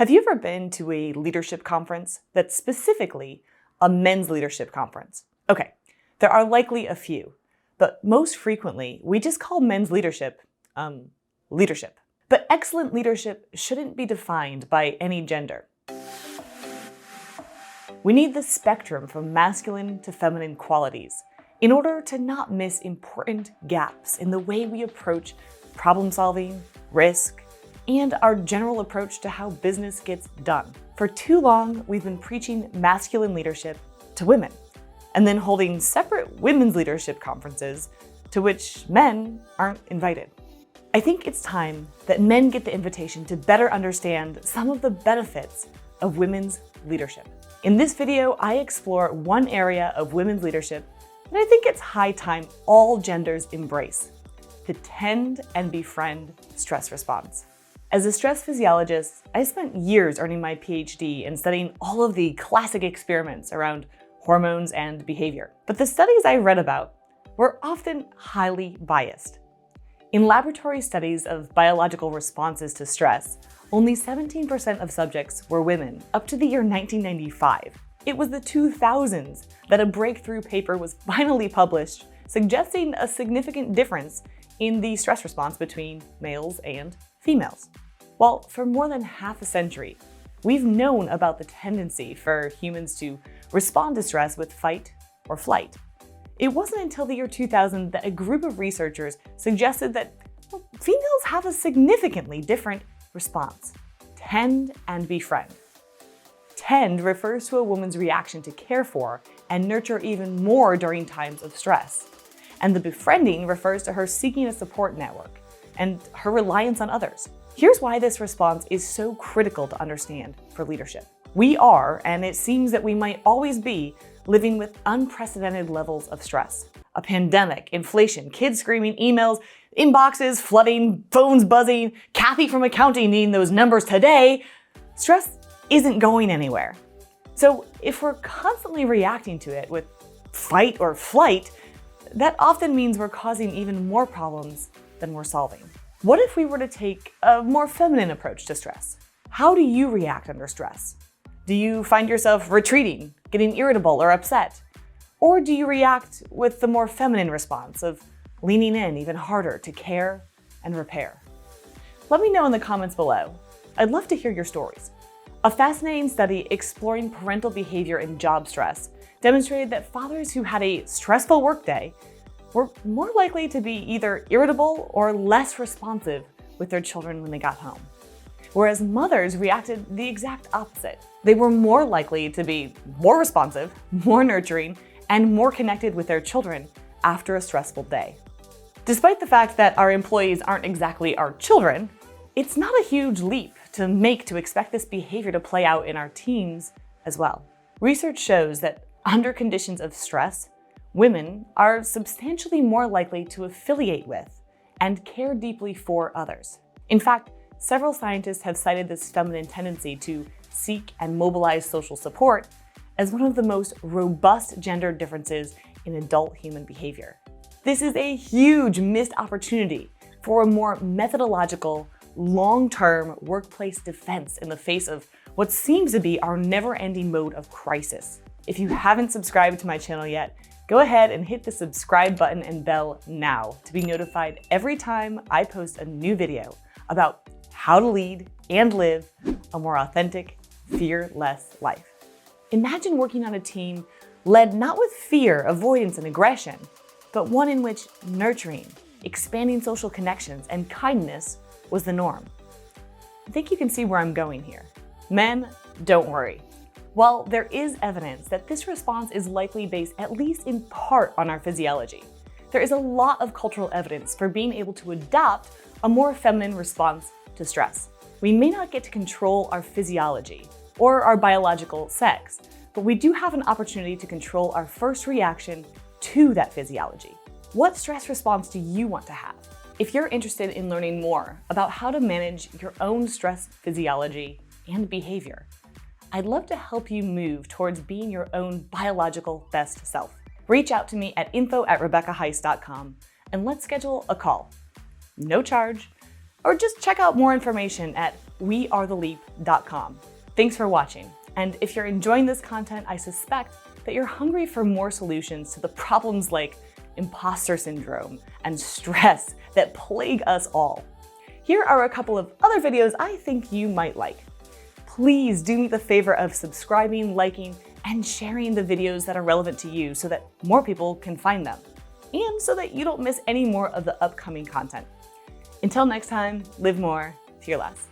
Have you ever been to a leadership conference that's specifically a men's leadership conference? Okay, there are likely a few, but most frequently, we just call men's leadership, leadership. But excellent leadership shouldn't be defined by any gender. We need the spectrum from masculine to feminine qualities in order to not miss important gaps in the way we approach problem solving, risk, and our general approach to how business gets done. For too long, we've been preaching masculine leadership to women, and then holding separate women's leadership conferences to which men aren't invited. I think it's time that men get the invitation to better understand some of the benefits of women's leadership. In this video, I explore one area of women's leadership that I think it's high time all genders embrace: the tend and befriend stress response. As a stress physiologist, I spent years earning my PhD and studying all of the classic experiments around hormones and behavior. But the studies I read about were often highly biased. In laboratory studies of biological responses to stress, only 17% of subjects were women up to the year 1995. It was the 2000s that a breakthrough paper was finally published suggesting a significant difference in the stress response between males and females. While for more than half a century, we've known about the tendency for humans to respond to stress with fight or flight. It wasn't until the year 2000 that a group of researchers suggested that females have a significantly different response: tend and befriend. Tend refers to a woman's reaction to care for and nurture even more during times of stress. And the befriending refers to her seeking a support network and her reliance on others. Here's why this response is so critical to understand for leadership. We are, and it seems that we might always be, living with unprecedented levels of stress. A pandemic, inflation, kids screaming, emails, inboxes flooding, phones buzzing, Kathy from accounting needing those numbers today. Stress isn't going anywhere. So if we're constantly reacting to it with fight or flight, that often means we're causing even more problems than we're solving. What if we were to take a more feminine approach to stress? How do you react under stress? Do you find yourself retreating, getting irritable or upset? Or do you react with the more feminine response of leaning in even harder to care and repair? Let me know in the comments below. I'd love to hear your stories. A fascinating study exploring parental behavior and job stress demonstrated that fathers who had a stressful workday were more likely to be either irritable or less responsive with their children when they got home. Whereas mothers reacted the exact opposite. They were more likely to be more responsive, more nurturing, and more connected with their children after a stressful day. Despite the fact that our employees aren't exactly our children, it's not a huge leap to make to expect this behavior to play out in our teams as well. Research shows that under conditions of stress, women are substantially more likely to affiliate with and care deeply for others. In fact, several scientists have cited this feminine tendency to seek and mobilize social support as one of the most robust gender differences in adult human behavior. This is a huge missed opportunity for a more methodological, long-term workplace defense in the face of what seems to be our never-ending mode of crisis. If you haven't subscribed to my channel yet, go ahead and hit the subscribe button and bell now to be notified every time I post a new video about how to lead and live a more authentic, fear-less life. Imagine working on a team led not with fear, avoidance, and aggression, but one in which nurturing, expanding social connections, and kindness was the norm. I think you can see where I'm going here. Men, don't worry. While there is evidence that this response is likely based at least in part on our physiology, there is a lot of cultural evidence for being able to adopt a more feminine response to stress. We may not get to control our physiology or our biological sex, but we do have an opportunity to control our first reaction to that physiology. What stress response do you want to have? If you're interested in learning more about how to manage your own stress physiology and behavior, I'd love to help you move towards being your own biological best self. Reach out to me at info@rebeccaheiss.com and let's schedule a call. No charge, or just check out more information at wearetheleap.com. Thanks for watching. And if you're enjoying this content, I suspect that you're hungry for more solutions to the problems like imposter syndrome and stress that plague us all. Here are a couple of other videos I think you might like. Please do me the favor of subscribing, liking, and sharing the videos that are relevant to you so that more people can find them, and so that you don't miss any more of the upcoming content. Until next time, live more, fear less.